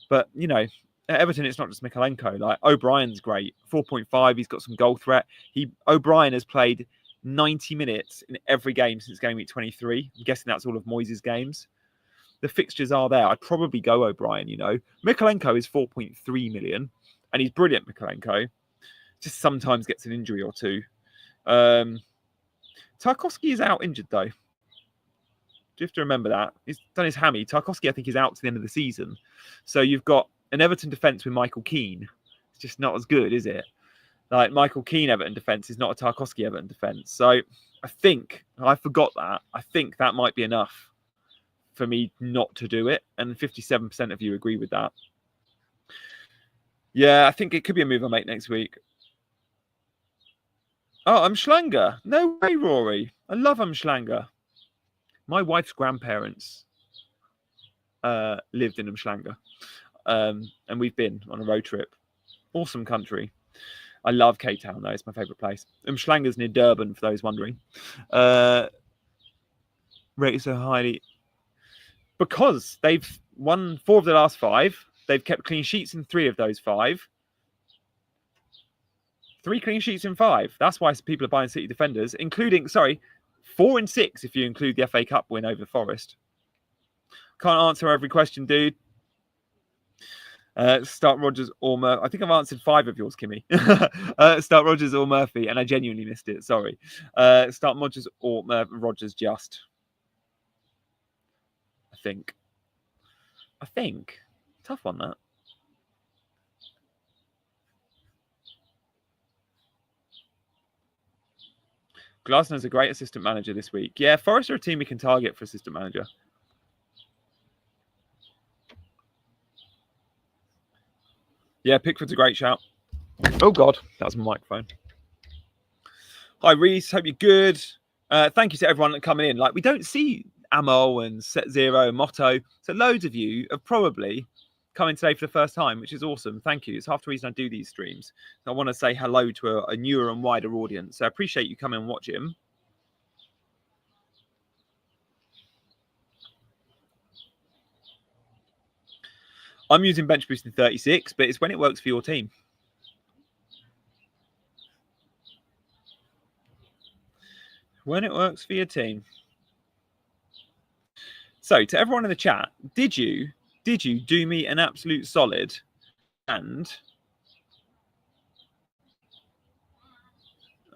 But, you know, at Everton, it's not just Mikalenko. Like, O'Brien's great. 4.5, he's got some goal threat. O'Brien has played 90 minutes in every game since game week 23. I'm guessing that's all of Moyes' games. The fixtures are there. I'd probably go O'Brien, you know. Mikalenko is 4.3 million, and he's brilliant, Mikalenko. Just sometimes gets an injury or two. Tarkowski is out injured, though. Do you have to remember that? He's done his hammy. Tarkowski, I think, is out to the end of the season. So you've got an Everton defence with Michael Keane. It's just not as good, is it? Like, Michael Keane Everton defence is not a Tarkowski Everton defence. So I think, I forgot that. I think that might be enough for me not to do it. And 57% of you agree with that. Yeah, I think it could be a move I make next week. Oh, Schlanger. No way, Rory. I love Schlanger. My wife's grandparents lived in Schlanger. And we've been on a road trip. Awesome country. I love Cape Town, though. It's my favourite place. Schlanger's near Durban, for those wondering. Rated so highly. Because they've won 4 of the last 5. They've kept clean sheets in 3 of those 5. 3 clean sheets in 5. That's why people are buying City defenders, including, 4 and 6 if you include the FA Cup win over Forest. Can't answer every question, dude. Start Rodgers or Murphy. I think I've answered 5 of yours, Kimmy. Start Rodgers or Murphy, and I genuinely missed it. Sorry. Start Rodgers or Rodgers just. I think. Tough one, that. Glasner's a great assistant manager this week. Yeah, Forest are a team we can target for assistant manager. Yeah, Pickford's a great shout. Oh, God. That was my microphone. Hi, Reese. Hope you're good. Thank you to everyone coming in. Like, we don't see Amo and Set Zero and Motto. So loads of you have probably come in today for the first time, which is awesome. Thank you. It's half the reason I do these streams. I want to say hello to a newer and wider audience. So I appreciate you coming and watching. I'm using bench boost in 36, but it's when it works for your team. When it works for your team. So to everyone in the chat, did you do me an absolute solid and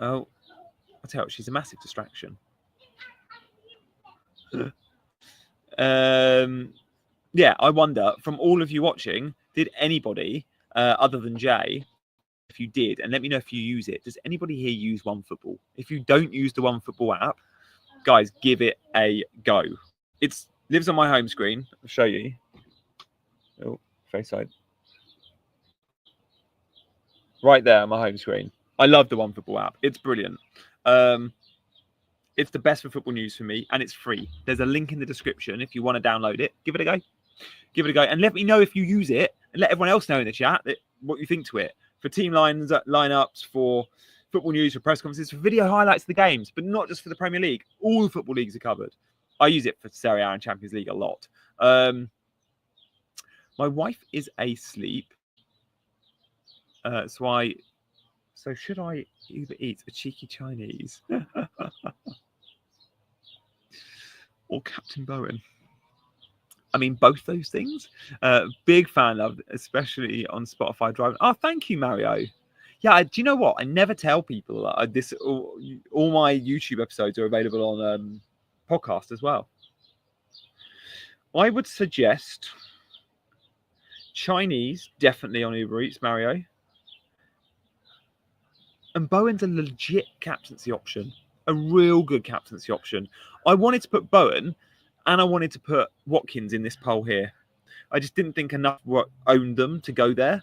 I'll tell you, she's a massive distraction. Yeah, I wonder, from all of you watching, did anybody other than Jay, if you did, and let me know if you use it, does anybody here use OneFootball? If you don't use the OneFootball app, guys, give it a go. It lives on my home screen. I'll show you. Oh, face side. Right there on my home screen. I love the OneFootball app. It's brilliant. It's the best for football news for me, and it's free. There's a link in the description if you want to download it. Give it a go. Give it a go. And let me know if you use it, and let everyone else know in the chat what you think to it. For team lineups, for football news, for press conferences, for video highlights of the games, but not just for the Premier League. All the football leagues are covered. I use it for Serie A and Champions League a lot. My wife is asleep. So should I Uber Eats a cheeky Chinese? Or Captain Bowen? I mean, both those things. Big fan of, especially on Spotify driving. Oh, thank you, Mario. Yeah, do you know what? I never tell people that all my YouTube episodes are available on podcast as well. I would suggest Chinese, definitely on Uber Eats, Mario. And Bowen's a legit captaincy option. A real good captaincy option. I wanted to put Bowen and I wanted to put Watkins in this poll here. I just didn't think enough owned them to go there.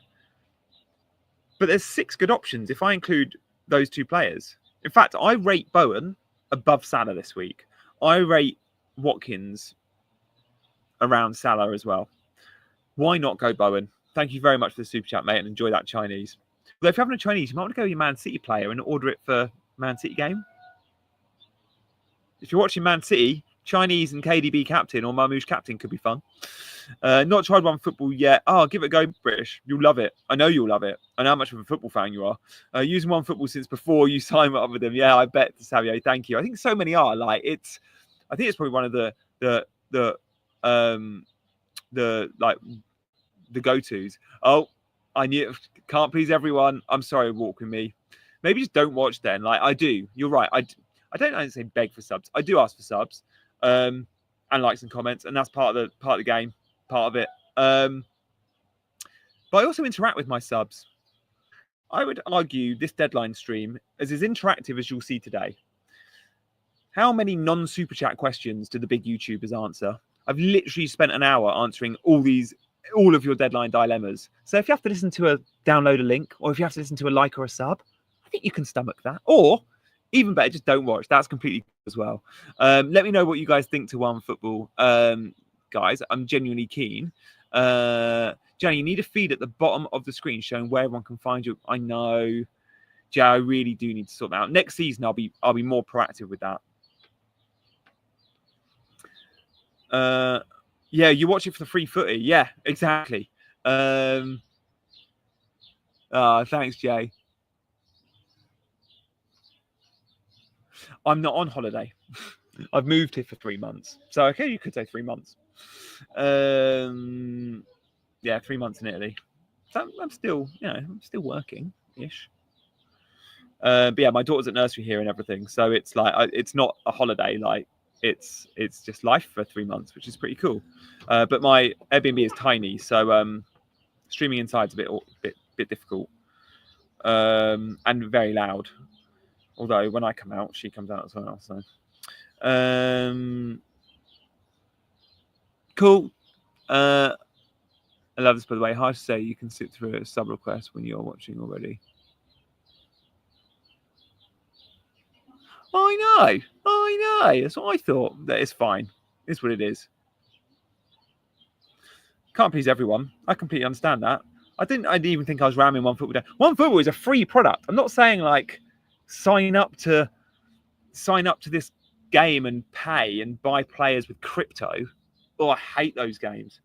But there's 6 good options if I include those 2 players. In fact, I rate Bowen above Salah this week. I rate Watkins around Salah as well. Why not go Bowen? Thank you very much for the super chat, mate, and enjoy that Chinese. Although if you're having a Chinese, you might want to go with your Man City player and order it for Man City game. If you're watching Man City, Chinese and KDB captain or Marmoush captain could be fun. Not tried one football yet. Oh, give it a go, British. You'll love it. I know you'll love it. I know how much of a football fan you are. Using one football since before you sign up with them. Yeah, I bet, Savio. Thank you. I think so many are. I think it's probably one of the go-tos. Oh, I knew. Can't please everyone. I'm sorry, walk with me. Maybe just don't watch then. I do. You're right. I don't say beg for subs. I do ask for subs, and likes and comments, and that's part of the game, part of it. But I also interact with my subs. I would argue this deadline stream is as interactive as you'll see today. How many non-super chat questions do the big YouTubers answer? I've literally spent an hour answering all of your deadline dilemmas. So if you have to listen to download a link, or if you have to listen to a like or a sub, I think you can stomach that. Or even better, just don't watch. That's completely cool as well. Let me know what you guys think to One Football. Guys, I'm genuinely keen. Jenny, you need a feed at the bottom of the screen showing where everyone can find you. I know. Jay, I really do need to sort that out. Next season, I'll be more proactive with that. Yeah, you watch it for the free footy. Yeah, exactly. Thanks, Jay. I'm not on holiday. I've moved here for 3 months. So, okay, you could say 3 months. Yeah, 3 months in Italy. So I'm still working-ish. But yeah, my daughter's at nursery here and everything. So it's it's not a holiday. It's just life for 3 months, which is pretty cool. But my Airbnb is tiny, so streaming inside's a bit difficult, and very loud. Although when I come out, she comes out as well. So cool. I love this, by the way. Hard to say you can sit through a sub request when you're watching already. I know. That's what I thought. That is fine. It's what it is. Can't please everyone. I completely understand that. I didn't even think I was ramming One Football down. One Football is a free product. I'm not saying sign up to this game and pay and buy players with crypto. Oh, I hate those games.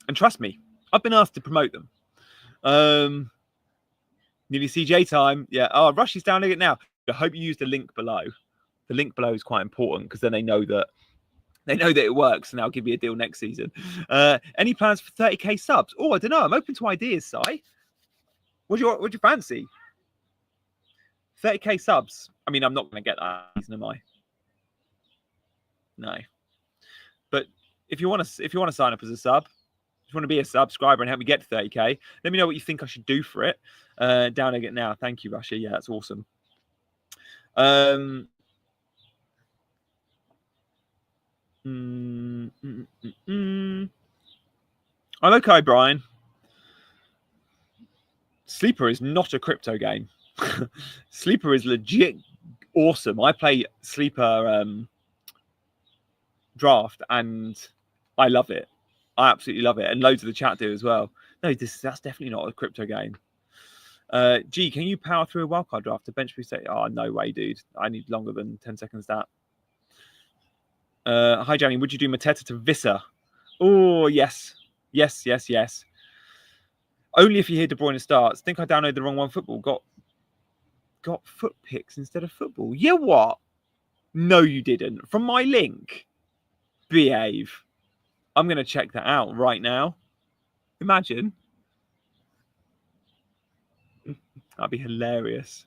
And trust me, I've been asked to promote them. Nearly CJ time. Yeah. Oh, Rush is downloading it now. I hope you use the link below. The link below is quite important because then they know that it works, and they'll give you a deal next season. Any plans for 30k subs? Oh, I don't know. I'm open to ideas, Si. What'd you fancy? 30k subs. I mean, I'm not going to get that season, am I? No. But if you want to sign up as a sub, if you want to be a subscriber and help me get to 30k, let me know what you think I should do for it. Download it now. Thank you, Russia. Yeah, that's awesome. I'm okay, Brian. Sleeper is not a crypto game. Sleeper is legit awesome. I play Sleeper draft and I love it. I absolutely love it. And loads of the chat do as well. No, that's definitely not a crypto game. G, can you power through a wildcard draft to bench boost? Oh, no way, dude. I need longer than 10 seconds that. Hi, Johnny. Would you do Mateta to Vissa? Oh, yes. Yes. Only if you hear De Bruyne starts. Think I downloaded the wrong One Football. Got foot picks instead of football. Yeah, what? No, you didn't. From my link. Behave. I'm going to check that out right now. Imagine. That'd be hilarious.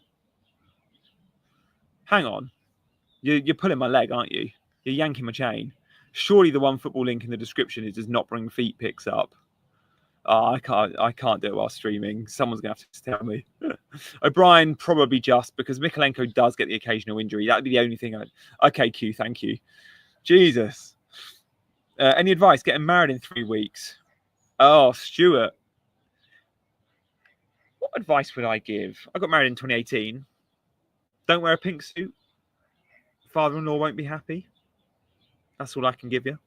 Hang on. You're pulling my leg, aren't you? You're yanking my chain. Surely the One Football link in the description does not bring feet pics up. Oh, I can't do it while streaming. Someone's going to have to tell me. O'Brien, probably just because Mikalenko does get the occasional injury. That'd be the only thing. Okay, Q, thank you. Jesus. Any advice? Getting married in 3 weeks. Oh, Stuart. What advice would I give? I got married in 2018. Don't wear a pink suit. Father-in-law won't be happy. That's all I can give you.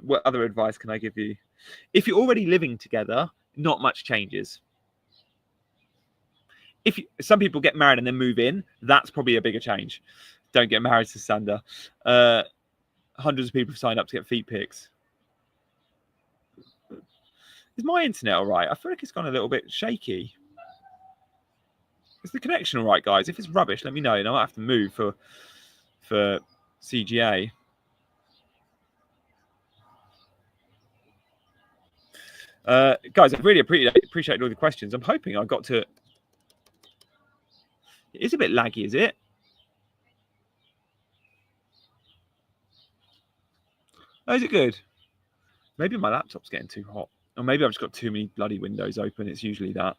What other advice can I give you? If you're already living together, not much changes. Some people get married and then move in, that's probably a bigger change. Don't get married to Sander. Hundreds of people have signed up to get feet pics. Is my internet all right? I feel like it's gone a little bit shaky. Is the connection all right, guys? If it's rubbish, let me know. And I might have to move for CGA. Guys, I really appreciate all the questions. I'm hoping I got to... It is a bit laggy, is it? Oh, is it good? Maybe my laptop's getting too hot. Or maybe I've just got too many bloody windows open. It's usually that.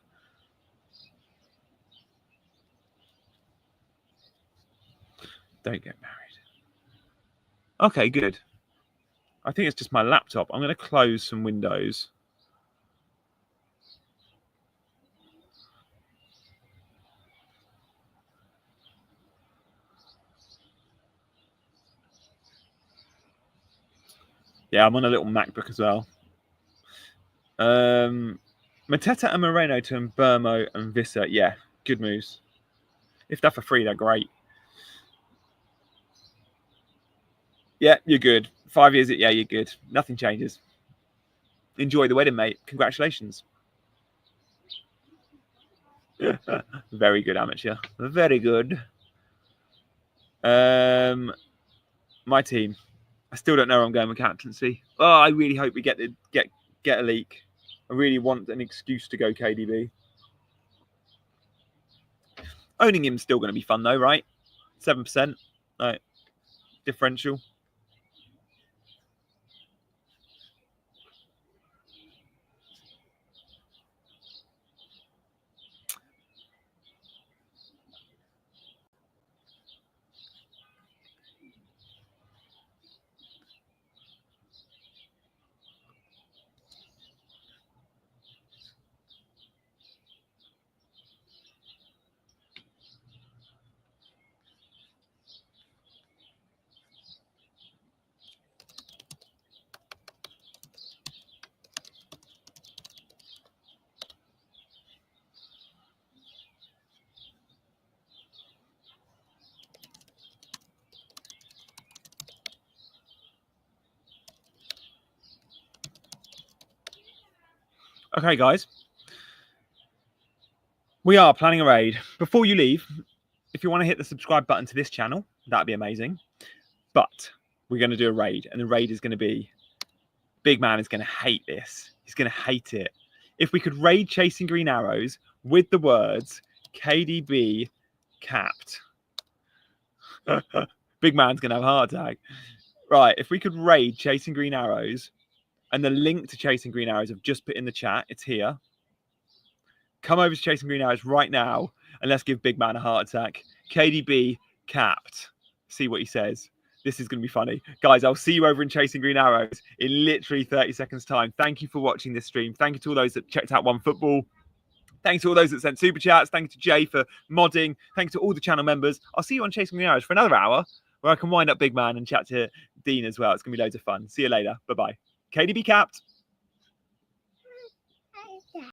Don't get married. Okay, good. I think it's just my laptop. I'm going to close some windows. Yeah, I'm on a little MacBook as well. Mateta and Moreno to Burmo and Visser. Yeah, good moves. If they're for free, they're great. Yeah, you're good. 5 years, yeah, you're good. Nothing changes. Enjoy the wedding, mate. Congratulations. Very good, amateur. Very good. My team. I still don't know where I'm going with captaincy. Oh, I really hope we get a leak. I really want an excuse to go KDB. Owning him's still going to be fun though, right? 7%. Right. Differential. Okay, guys. We are planning a raid. Before you leave, if you want to hit the subscribe button to this channel, that'd be amazing. But we're going to do a raid, and the raid is going to be... Big Man is going to hate this. He's going to hate it. If we could raid Chasing Green Arrows with the words KDB capped. Big Man's going to have a heart attack. Right, if we could raid Chasing Green Arrows, and the link to Chasing Green Arrows I've just put in the chat, it's here. Come over to Chasing Green Arrows right now, and let's give Big Man a heart attack. KDB capped. See what he says. This is going to be funny. Guys, I'll see you over in Chasing Green Arrows in literally 30 seconds time. Thank you for watching this stream. Thank you to all those that checked out OneFootball. Thanks to all those that sent super chats. Thank you to Jay for modding. Thanks to all the channel members. I'll see you on Chasing Green Arrows for another hour where I can wind up Big Man and chat to Dean as well. It's going to be loads of fun. See you later. Bye-bye. KDB capped.